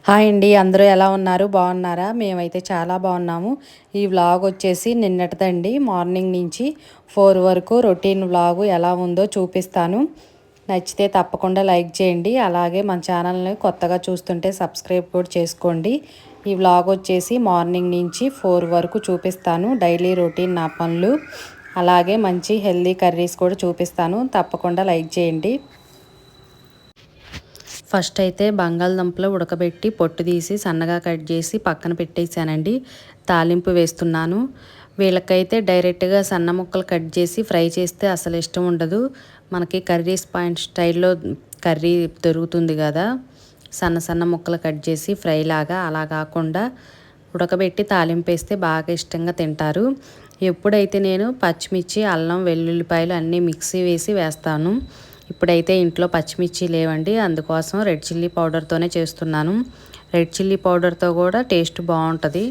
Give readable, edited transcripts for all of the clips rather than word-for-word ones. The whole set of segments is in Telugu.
హాయ్ అండి. అందరూ ఎలా ఉన్నారు? బాగున్నారా? మేమైతే చాలా బాగున్నాము. ఈ వ్లాగ్ వచ్చేసి నిన్నటిదండి. మార్నింగ్ నుంచి 4 వరకు రొటీన్ వ్లాగు ఎలా ఉందో చూపిస్తాను. నచ్చితే తప్పకుండా లైక్ చేయండి. అలాగే మన ఛానల్ని కొత్తగా చూస్తుంటే సబ్స్క్రైబ్ కూడా చేసుకోండి. ఈ వ్లాగ్ వచ్చేసి మార్నింగ్ నుంచి 4 వరకు చూపిస్తాను. డైలీ రొటీన్ నా పనులు, అలాగే మంచి హెల్దీ కర్రీస్ కూడా చూపిస్తాను. తప్పకుండా లైక్ చేయండి. ఫస్ట్ అయితే బంగాళదుంపలు ఉడకబెట్టి పొట్టు తీసి సన్నగా కట్ చేసి పక్కన పెట్టేశానండి. తాలింపు వేస్తున్నాను. వీళ్ళకైతే డైరెక్ట్గా సన్న ముక్కలు కట్ చేసి ఫ్రై చేస్తే అసలు ఇష్టం ఉండదు. మనకి కర్రీస్ పాయింట్ స్టైల్లో కర్రీ దొరుకుతుంది కదా, సన్న సన్న ముక్కలు కట్ చేసి ఫ్రై లాగా. అలా కాకుండా ఉడకబెట్టి తాలింపు వేస్తే బాగా ఇష్టంగా తింటారు. ఎప్పుడైతే నేను పచ్చిమిర్చి, అల్లం, వెల్లుల్లిపాయలు అన్నీ మిక్సీ వేసి వేస్తాను. ఇప్పుడైతే ఇంట్లో పచ్చిమిర్చి లేవండి, అందుకోసం రెడ్ చిల్లీ పౌడర్తోనే చేస్తున్నాను. రెడ్ చిల్లీ పౌడర్తో కూడా టేస్ట్ బాగుంటుంది.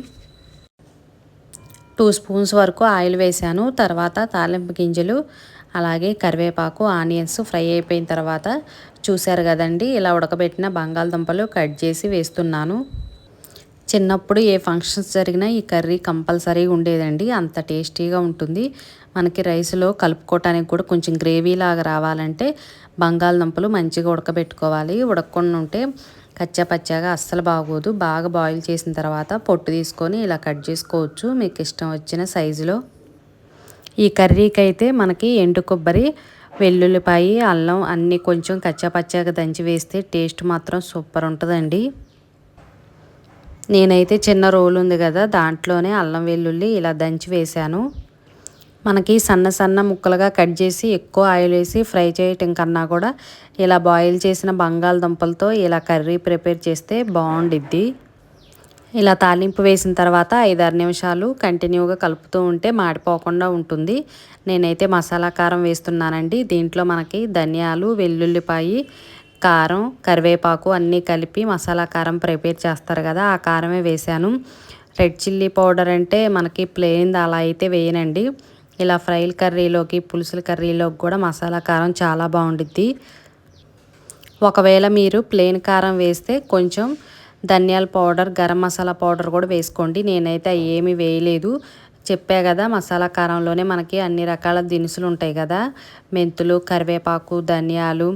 2 స్పూన్స్ వరకు ఆయిల్ వేసాను. తర్వాత తాలింపు గింజలు, అలాగే కరివేపాకు, ఆనియన్స్ ఫ్రై అయిపోయిన తర్వాత చూశారు కదండి, ఇలా ఉడకబెట్టిన బంగాళదుంపలు కట్ చేసి వేస్తున్నాను. చిన్నప్పుడు ఏ ఫంక్షన్స్ జరిగినా ఈ కర్రీ కంపల్సరీగా ఉండేదండి. అంత టేస్టీగా ఉంటుంది. మనకి రైస్లో కలుపుకోవటానికి కూడా కొంచెం గ్రేవీ లాగా రావాలంటే బంగాళదుంపలు మంచిగా ఉడకబెట్టుకోవాలి. ఉడకకుండా ఉంటే కచ్చా పచ్చాగా అస్సలు బాగోదు. బాగా బాయిల్ చేసిన తర్వాత పొట్టు తీసుకొని ఇలా కట్ చేసుకోవచ్చు మీకు ఇష్టం వచ్చిన సైజులో. ఈ కర్రీకి అయితే మనకి ఎండు కొబ్బరి, వెల్లుల్లిపాయ, అల్లం అన్నీ కొంచెం కచ్చా పచ్చాగా దంచి వేస్తే టేస్ట్ మాత్రం సూపర్ ఉంటుందండి. నేనైతే చిన్న రోలు ఉంది కదా, దాంట్లోనే అల్లం వెల్లుల్లి ఇలా దంచి వేశాను. మనకి సన్న సన్న ముక్కలుగా కట్ చేసి ఎక్కువ ఆయిల్ వేసి ఫ్రై చేయటం కన్నా కూడా ఇలా బాయిల్ చేసిన బంగాళదుంపలతో ఇలా కర్రీ ప్రిపేర్ చేస్తే బాగుండిద్ది. ఇలా తాలింపు వేసిన తర్వాత 5-6 నిమిషాలు కంటిన్యూగా కలుపుతూ ఉంటే మాడిపోకుండా ఉంటుంది. నేనైతే మసాలా కారం వేస్తున్నానండి. దీంట్లో మనకి ధనియాలు, వెల్లుల్లిపాయి, కారం, కరివేపాకు అన్నీ కలిపి మసాలా కారం ప్రిపేర్ చేస్తారు కదా, ఆ కారమే వేశాను. రెడ్ చిల్లీ పౌడర్ అంటే మనకి ప్లెయిన్ అలా అయితే వేయనండి. ఇలా ఫ్రైల కర్రీలోకి, పులుసుల కర్రీలోకి కూడా మసాలా కారం చాలా బాగుండిద్ది. ఒకవేళ మీరు ప్లెయిన్ కారం వేస్తే కొంచెం ధనియాల పౌడర్, గరం మసాలా పౌడర్ కూడా వేసుకోండి. నేనైతే ఏమీ వేయలేదు. చెప్పా కదా, మసాలా కారంలోనే మనకి అన్ని రకాల దినుసులు ఉంటాయి కదా, మెంతులు, కరివేపాకు, ధనియాలు,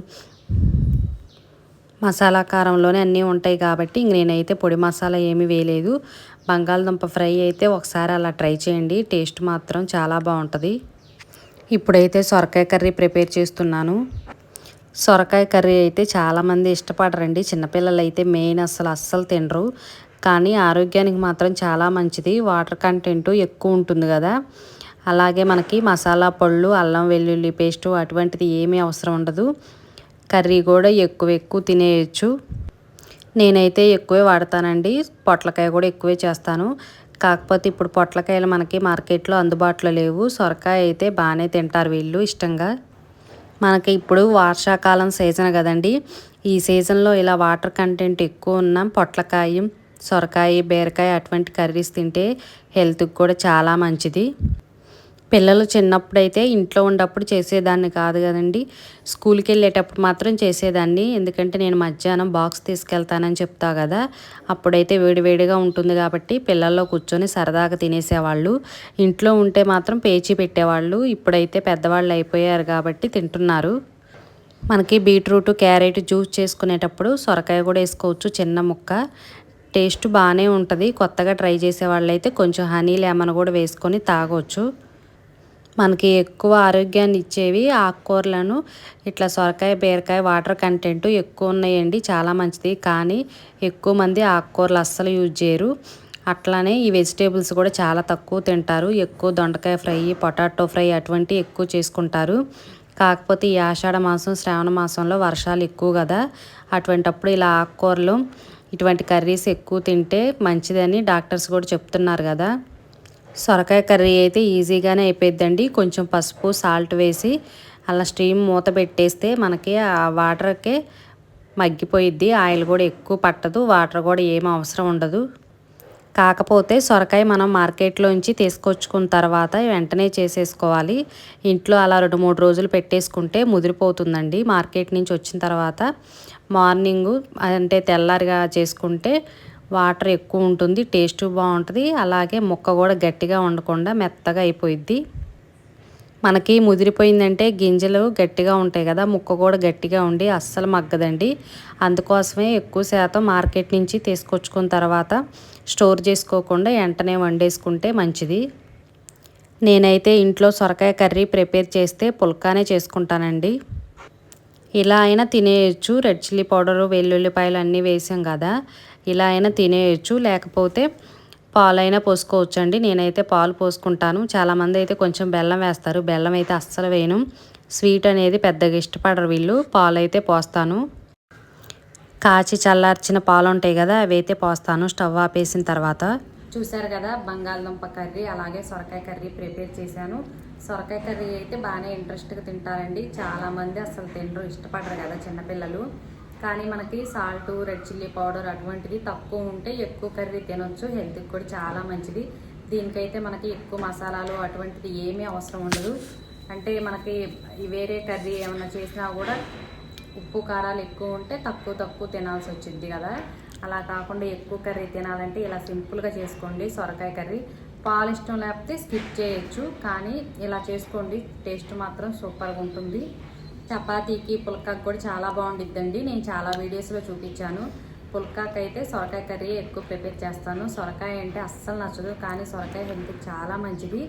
మసాలా కారంలోనే అన్నీ ఉంటాయి కాబట్టి నేనైతే పొడి మసాలా ఏమీ వేయలేదు. బంగాళదుంప ఫ్రై అయితే ఒకసారి అలా ట్రై చేయండి, టేస్ట్ మాత్రం చాలా బాగుంటుంది. ఇప్పుడైతే సొరకాయ కర్రీ ప్రిపేర్ చేస్తున్నాను. సొరకాయ కర్రీ అయితే చాలామంది ఇష్టపడరండి. చిన్నపిల్లలు అయితే మెయిన్ అస్సలు తినరు, కానీ ఆరోగ్యానికి మాత్రం చాలా మంచిది. వాటర్ కంటెంట్ ఎక్కువ ఉంటుంది కదా, అలాగే మనకి మసాలా పళ్ళు, అల్లం వెల్లుల్లి పేస్టు అటువంటిది ఏమీ అవసరం ఉండదు. కర్రీ కూడా ఎక్కువ తినేయచ్చు. నేనైతే ఎక్కువే వాడతానండి. పొట్లకాయ కూడా ఎక్కువే చేస్తాను. కాకపోతే ఇప్పుడు పొట్లకాయలు మనకి మార్కెట్లో అందుబాటులో లేవు. సొరకాయ అయితే బాగానే తింటారు వీళ్ళు ఇష్టంగా. మనకి ఇప్పుడు వర్షాకాలం సీజన్ కదండి, ఈ సీజన్లో ఇలా వాటర్ కంటెంట్ ఎక్కువ ఉన్న పొట్లకాయ, సొరకాయ, బీరకాయ అటువంటి కర్రీస్ తింటే హెల్త్కి కూడా చాలా మంచిది. పిల్లలు చిన్నప్పుడైతే ఇంట్లో ఉన్నప్పుడు చేసేదాన్ని కాదు కదండి, స్కూల్కి వెళ్ళేటప్పుడు మాత్రం చేసేదాన్ని. ఎందుకంటే నేను మధ్యాహ్నం బాక్స్ తీసుకెళ్తానని చెప్తా కదా, అప్పుడైతే వేడివేడిగా ఉంటుంది కాబట్టి పిల్లల్లో కూర్చొని సరదాగా తినేసేవాళ్ళు. ఇంట్లో ఉంటే మాత్రం పేచీ పెట్టేవాళ్ళు. ఇప్పుడైతే పెద్దవాళ్ళు అయిపోయారు కాబట్టి తింటున్నారు. మనకి బీట్రూట్, క్యారెట్ జ్యూస్ చేసుకునేటప్పుడు సొరకాయ కూడా వేసుకోవచ్చు, చిన్న ముక్క. టేస్ట్ బాగానే ఉంటుంది. కొత్తగా ట్రై చేసే వాళ్ళైతే కొంచెం హనీ లెమన్ కూడా వేసుకొని తాగొచ్చు. మనకి ఎక్కువ ఆరోగ్యాన్ని ఇచ్చేవి ఆకుకూరలను ఇట్లా సొరకాయ, బీరకాయ వాటర్ కంటెంట్ ఎక్కువ ఉన్నాయండి, చాలా మంచిది. కానీ ఎక్కువ మంది ఆకుకూరలు అస్సలు యూజ్ చేయరు. అట్లానే ఈ వెజిటేబుల్స్ కూడా చాలా తక్కువ తింటారు. ఎక్కువ దొండకాయ ఫ్రై, పొటాటో ఫ్రై అటువంటివి ఎక్కువ చేసుకుంటారు. కాకపోతే ఈ ఆషాఢ మాసం, శ్రావణ మాసంలో వర్షాలు ఎక్కువ కదా, అటువంటప్పుడు ఇలా ఆకుకూరలు, ఇటువంటి కర్రీస్ ఎక్కువ తింటే మంచిదని డాక్టర్స్ కూడా చెప్తున్నారు కదా. సొరకాయ కర్రీ అయితే ఈజీగానే అయిపోద్దండి. కొంచెం పసుపు, సాల్ట్ వేసి అలా స్టీమ్ మూత పెట్టేస్తే మనకి ఆ వాటర్కే మగ్గిపోయిద్ది. ఆయిల్ కూడా ఎక్కువ పట్టదు, వాటర్ కూడా ఏమీ అవసరం ఉండదు. కాకపోతే సొరకాయ మనం మార్కెట్లోంచి తీసుకొచ్చుకున్న తర్వాత వెంటనే చేసేసుకోవాలి. ఇంట్లో అలా 2-3 రోజులు పెట్టేసుకుంటే ముదిరిపోతుందండి. మార్కెట్ నుంచి వచ్చిన తర్వాత మార్నింగు అంటే తెల్లారిగా చేసుకుంటే వాటర్ ఎక్కువ ఉంటుంది, టేస్ట్ బాగుంటుంది. అలాగే ముక్క కూడా గట్టిగా ఉండకుండా మెత్తగా అయిపోయిద్ది. మనకి ముదిరిపోయిందంటే గింజలు గట్టిగా ఉంటాయి కదా, ముక్క కూడా గట్టిగా ఉండి అస్సలు మగ్గదండి. అందుకోసమే ఎక్కువ శాతం మార్కెట్ నుంచి తీసుకొచ్చుకున్న తర్వాత స్టోర్ చేసుకోకుండా వెంటనే వండేసుకుంటే మంచిది. నేనైతే ఇంట్లో సొరకాయ కర్రీ ప్రిపేర్ చేస్తే పుల్కానే చేసుకుంటానండి. ఇలా అయినా తినేయచ్చు, రెడ్ చిల్లీ పౌడరు వెల్లుల్లిపాయలు అన్నీ వేసాం కదా, ఇలా అయినా తినేయచ్చు. లేకపోతే పాలైనా పోసుకోవచ్చండి. నేనైతే పాలు పోసుకుంటాను. చాలామంది అయితే కొంచెం బెల్లం వేస్తారు, బెల్లం అయితే అస్సలు వేయను. స్వీట్ అనేది పెద్దగా ఇష్టపడరు వీళ్ళు. పాలు అయితే పోస్తాను. కాచి చల్లార్చిన పాలు ఉంటాయి కదా, అవి అయితే పోస్తాను స్టవ్ ఆపేసిన తర్వాత. చూసారు కదా, బంగాళదుంప కర్రీ అలాగే సొరకాయ కర్రీ ప్రిపేర్ చేశాను. సొరకాయ కర్రీ అయితే బాగానే ఇంట్రెస్ట్గా తింటారండి. చాలామంది అసలు తినరు, ఇష్టపడరు కదా చిన్నపిల్లలు. కానీ మనకి సాల్ట్, రెడ్ చిల్లీ పౌడర్ అటువంటిది తక్కువ ఉంటే ఎక్కువ కర్రీ తినొచ్చు. హెల్త్కి కూడా చాలా మంచిది. దీనికైతే మనకి ఎక్కువ మసాలాలు అటువంటిది ఏమీ అవసరం ఉండదు. అంటే మనకి వేరే కర్రీ ఏమైనా చేసినా కూడా ఉప్పు కారాలు ఎక్కువ ఉంటే తక్కువ తినాల్సి వచ్చింది కదా. అలా కాకుండా ఎక్కువ కర్రీ తినాలంటే ఇలా సింపుల్గా చేసుకోండి సొరకాయ కర్రీ. పాలు ఇష్టం లేకపోతే స్కిప్ చేయొచ్చు, కానీ ఇలా చేసుకోండి, టేస్ట్ మాత్రం సూపర్గా ఉంటుంది. చపాతీకి పుల్కాకి కూడా చాలా బాగుండిద్దండి. నేను చాలా వీడియోస్లో చూపించాను. పుల్కాకి అయితే సొరకాయ కర్రీ ఎక్కువ ప్రిపేర్ చేస్తాను. సొరకాయ అంటే అస్సలు నచ్చదు, కానీ సొరకాయ హెల్త్కి చాలా మంచిది.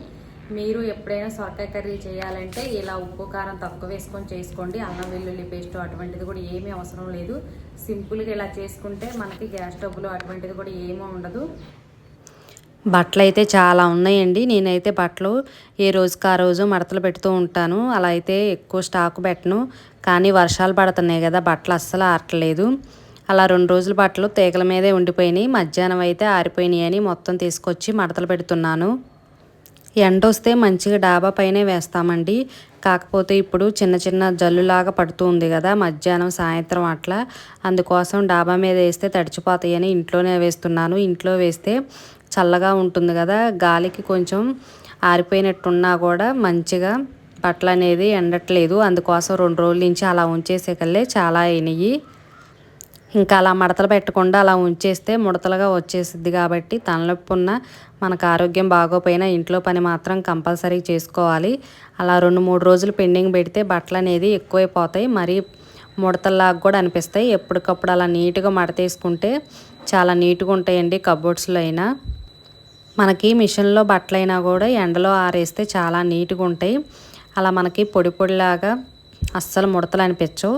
మీరు ఎప్పుడైనా సొరకాయ కర్రీ చేయాలంటే ఇలా ఉప్పు కారం తక్కువ వేసుకొని చేసుకోండి. అల్లం వెల్లుల్లి పేస్ట్ అటువంటిది కూడా ఏమీ అవసరం లేదు. సింపుల్గా ఇలా చేసుకుంటే మనకి గ్యాస్ ట్రబుల్ అటువంటిది కూడా ఏమీ ఉండదు. బట్టలు అయితే చాలా ఉన్నాయండి. నేనైతే బట్టలు ఏ రోజుకి ఆ రోజు మడతలు పెడుతూ ఉంటాను. అలా అయితే ఎక్కువ స్టాక్ పెట్టను. కానీ వర్షాలు పడుతున్నాయి కదా, బట్టలు అస్సలు ఆరట్లేదు. అలా 2 రోజుల బట్టలు తీగల మీదే ఉండిపోయినాయి. మధ్యాహ్నం అయితే ఆరిపోయినాయి అని మొత్తం తీసుకొచ్చి మడతలు పెడుతున్నాను. ఎండ వస్తే మంచిగా డాబా పైనే వేస్తామండి. కాకపోతే ఇప్పుడు చిన్న జల్లులాగా పడుతూ ఉంది కదా, మధ్యాహ్నం సాయంత్రం అట్లా. అందుకోసం డాబా మీద వేస్తే తడిచిపోతాయని ఇంట్లోనే వేస్తున్నాను. ఇంట్లో వేస్తే చల్లగా ఉంటుంది కదా, గాలికి కొంచెం ఆరిపోయినట్టున్నా కూడా మంచిగా బట్టలు అనేది ఎండట్లేదు. అందుకోసం 2 రోజుల నుంచి అలా ఉంచేసేకల్లే చాలా అయినాయి. ఇంకా అలా మడతలు పెట్టకుండా అలా ఉంచేస్తే ముడతలుగా వచ్చేసిద్ది. కాబట్టి తలనొప్పి ఉన్న మనకు ఆరోగ్యం బాగోపోయినా ఇంట్లో పని మాత్రం కంపల్సరీ చేసుకోవాలి. అలా 2-3 రోజులు పెండింగ్ పెడితే బట్టలు అనేది ఎక్కువైపోతాయి, మరి ముడతల్లాగా కూడా అనిపిస్తాయి. ఎప్పటికప్పుడు అలా నీట్గా మడతేసుకుంటే చాలా నీట్గా ఉంటాయండి. కబోర్డ్స్లో అయినా మనకి మిషన్లో బట్టలైనా కూడా ఎండలో ఆరేస్తే చాలా నీట్గా ఉంటాయి. అలా మనకి పొడి పొడిలాగా అస్సలు ముడతలు అనిపించవు.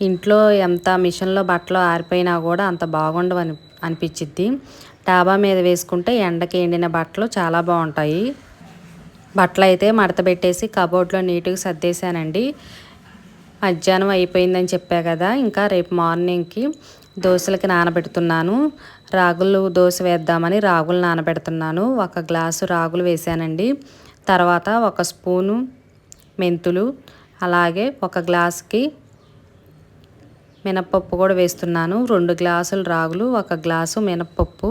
ఇంట్లో ఎంత మిషన్లో బట్టలు ఆరిపోయినా కూడా అంత బాగుండవు అనిపించిద్ది. డాబా మీద వేసుకుంటే ఎండకి ఎండిన బట్టలు చాలా బాగుంటాయి. బట్టలు అయితే మడత పెట్టేసి కబోర్డ్లో నీట్గా సర్దేశానండి. మధ్యాహ్నం అయిపోయిందని చెప్పా కదా, ఇంకా రేపు మార్నింగ్కి దోశలకి నానబెడుతున్నాను. రాగులు దోశ వేద్దామని రాగులు నానబెడుతున్నాను. 1 గ్లాసు రాగులు వేసానండి. తర్వాత 1 స్పూను మెంతులు, అలాగే 1 గ్లాసుకి మినప్పప్పు కూడా వేస్తున్నాను. 2 గ్లాసులు రాగులు, 1 గ్లాసు మినప్పప్పు.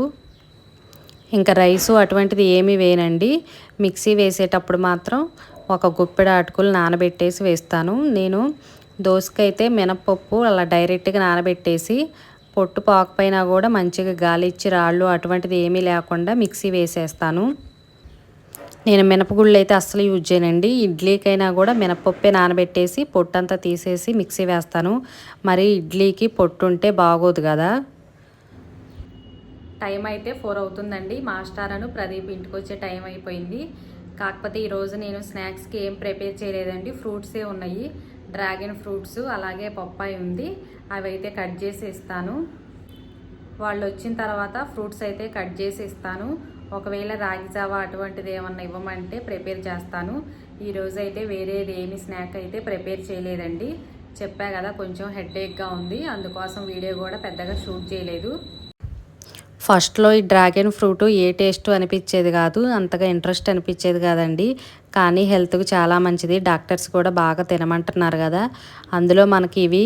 ఇంకా రైసు అటువంటిది ఏమీ వేయనండి. మిక్సీ వేసేటప్పుడు మాత్రం 1 గుప్పెడు అటుకులు నానబెట్టేసి వేస్తాను. నేను దోసకైతే మినప్పప్పు అలా డైరెక్ట్గా నానబెట్టేసి పొట్టు పాకపోయినా కూడా మంచిగా గాలి ఇచ్చి రాళ్ళు అటువంటిది ఏమీ లేకుండా మిక్సీ వేసేస్తాను. నేను మినపగుళ్ళు అయితే అస్సలు యూజ్ చేయనండి. ఇడ్లీకైనా కూడా మినపప్పే నానబెట్టేసి పొట్టంతా తీసేసి మిక్సీ వేస్తాను. మరి ఇడ్లీకి పొట్టు ఉంటే బాగోదు కదా. టైం అయితే 4 అవుతుందండి. మాస్టర్ ప్రదీప్ ఇంటికి వచ్చే టైం అయిపోయింది. కాకపోతే ఈరోజు నేను స్నాక్స్కి ఏం ప్రిపేర్ చేయలేదండి. ఫ్రూట్సే ఉన్నాయి, డ్రాగన్ ఫ్రూట్స్ అలాగే పప్పాయి ఉంది. అవి అయితే కట్ చేసి ఇస్తాను. వాళ్ళు వచ్చిన తర్వాత ఫ్రూట్స్ అయితే కట్ చేసి ఇస్తాను. ఒకవేళ రాగి జావా అటువంటిది ఏమన్నా ఇవ్వమంటే ప్రిపేర్ చేస్తాను. ఈరోజు అయితే వేరేది ఏమి స్నాక్ అయితే ప్రిపేర్ చేయలేదండి. చెప్పా కదా, కొంచెం హెడేక్గా ఉంది, అందుకోసం వీడియో కూడా పెద్దగా షూట్ చేయలేదు. ఫస్ట్లో ఈ డ్రాగన్ ఫ్రూట్ ఏ టేస్ట్ అనిపించేది కాదు, అంతగా ఇంట్రెస్ట్ అనిపించేది కాదండి. కానీ హెల్త్కి చాలా మంచిది, డాక్టర్స్ కూడా బాగా తినమంటున్నారు కదా. అందులో మనకి ఇవి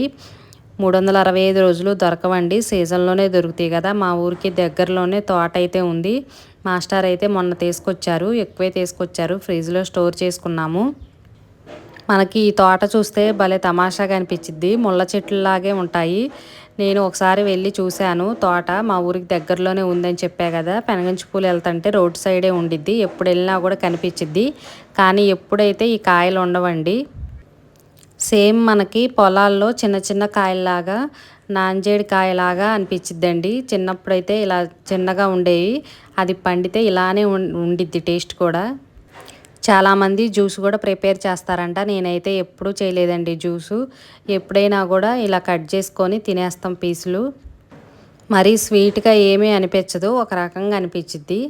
365 రోజులు దొరకవండి, సీజన్లోనే దొరుకుతాయి కదా. మా ఊరికి దగ్గరలోనే తోట అయితే ఉంది. మాస్టర్ అయితే మొన్న తీసుకొచ్చారు, ఎక్కువే తీసుకొచ్చారు, ఫ్రిడ్జ్లో స్టోర్ చేసుకున్నాము. మనకి ఈ తోట చూస్తే భలే తమాషాగా అనిపించిద్ది. ముళ్ళ చెట్లులాగే ఉంటాయి. నేను ఒకసారి వెళ్ళి చూశాను తోట, మా ఊరికి దగ్గరలోనే ఉందని చెప్పా కదా. పెనగంచి పూలు వెళ్తుంటే రోడ్ సైడే ఉండిద్ది, ఎప్పుడు వెళ్ళినా కూడా కనిపించిద్ది. కానీ ఎప్పుడైతే ఈ కాయలు ఉండవండి. సేమ్ మనకి పొలాల్లో చిన్న చిన్న కాయల్లాగా, నాంజేడి కాయలాగా అనిపించిద్దండి. చిన్నప్పుడైతే ఇలా చిన్నగా ఉండేవి, అది పండితే ఇలానే ఉండిద్ది టేస్ట్ కూడా. చాలామంది జ్యూస్ కూడా ప్రిపేర్ చేస్తారంట, నేనైతే ఎప్పుడూ చేయలేదండి జ్యూసు. ఎప్పుడైనా కూడా ఇలా కట్ చేసుకొని తినేస్తాం పీసులు. మరీ స్వీట్గా ఏమీ అనిపించదు, ఒక రకంగా అనిపించిద్ది.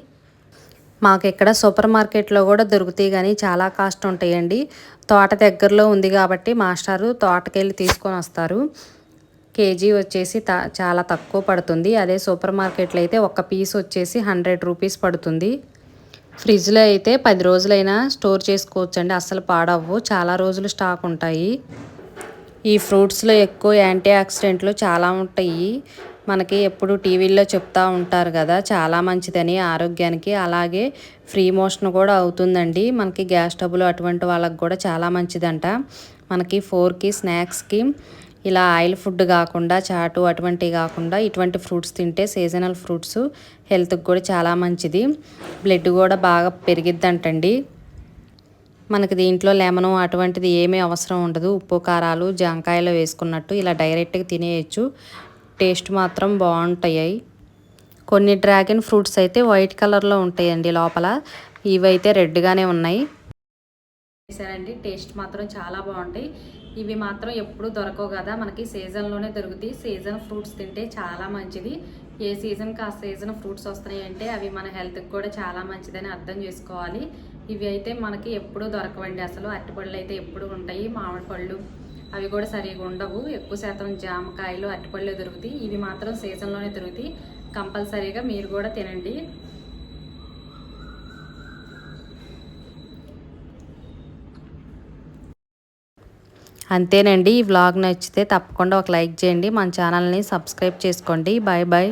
మాకు ఇక్కడ సూపర్ మార్కెట్లో కూడా దొరుకుతాయి కానీ చాలా కాస్ట్ ఉంటాయండి. తోట దగ్గరలో ఉంది కాబట్టి మాస్టారు తోటకెళ్ళి తీసుకొని వస్తారు. కేజీ వచ్చేసి చాలా తక్కువ పడుతుంది. అదే సూపర్ మార్కెట్లో అయితే ఒక పీస్ వచ్చేసి 100 రూపీస్ పడుతుంది. ఫ్రిడ్జ్లో అయితే 10 రోజులైనా స్టోర్ చేసుకోవచ్చండి, అస్సలు పాడవ్వు, చాలా రోజులు స్టాక్ ఉంటాయి. ఈ ఫ్రూట్స్లో ఎక్కువ యాంటీ ఆక్సిడెంట్లు చాలా ఉంటాయి. మనకి ఎప్పుడు టీవీల్లో చెప్తూ ఉంటారు కదా, చాలా మంచిదని ఆరోగ్యానికి. అలాగే ఫ్రీ మోషన్ కూడా అవుతుందండి. మనకి గ్యాస్ ట్రబుల్ అటువంటి వాళ్ళకి కూడా చాలా మంచిదంట. మనకి 4కి స్నాక్స్కి ఇలా ఆయిల్ ఫుడ్ కాకుండా, చాటు అటువంటివి కాకుండా ఇటువంటి ఫ్రూట్స్ తింటే, సీజనల్ ఫ్రూట్స్ హెల్త్కి కూడా చాలా మంచిది. బ్లడ్ కూడా బాగా పెరిగిద్దంటండి. మనకి దీంట్లో లెమను అటువంటిది ఏమీ అవసరం ఉండదు. ఉప్పు కారాలు జాంకాయలో వేసుకున్నట్టు ఇలా డైరెక్ట్గా తినేయచ్చు. టేస్ట్ మాత్రం బాగుంటాయి. కొన్ని డ్రాగన్ ఫ్రూట్స్ అయితే వైట్ కలర్లో ఉంటాయండి లోపల, ఇవైతే రెడ్గానే ఉన్నాయి. చేశారండి, టేస్ట్ మాత్రం చాలా బాగుంటాయి. ఇవి మాత్రం ఎప్పుడు దొరకవు కదా, మనకి సీజన్లోనే దొరుకుతాయి. సీజన్ ఫ్రూట్స్ తింటే చాలా మంచిది. ఏ సీజన్కి ఆ సీజన్ ఫ్రూట్స్ వస్తున్నాయి అంటే అవి మన హెల్త్కి కూడా చాలా మంచిదని అర్థం చేసుకోవాలి. ఇవి అయితే మనకి ఎప్పుడూ దొరకవండి అసలు. అరటిపళ్ళు అయితే ఎప్పుడు ఉంటాయి, మామిడి పళ్ళు అవి కూడా సరిగా ఉండవు. ఎక్కువ శాతం జామకాయలు అరటిపళ్ళు దొరుకుతాయి. ఇవి మాత్రం సీజన్లోనే దొరుకుతాయి. కంపల్సరీగా మీరు కూడా తినండి. అంతేనండి, ఈ వ్లాగ్ నచ్చితే తప్పకుండా ఒక లైక్ చేయండి, మన ఛానల్ని సబ్స్క్రైబ్ చేసుకోండి. Bye bye.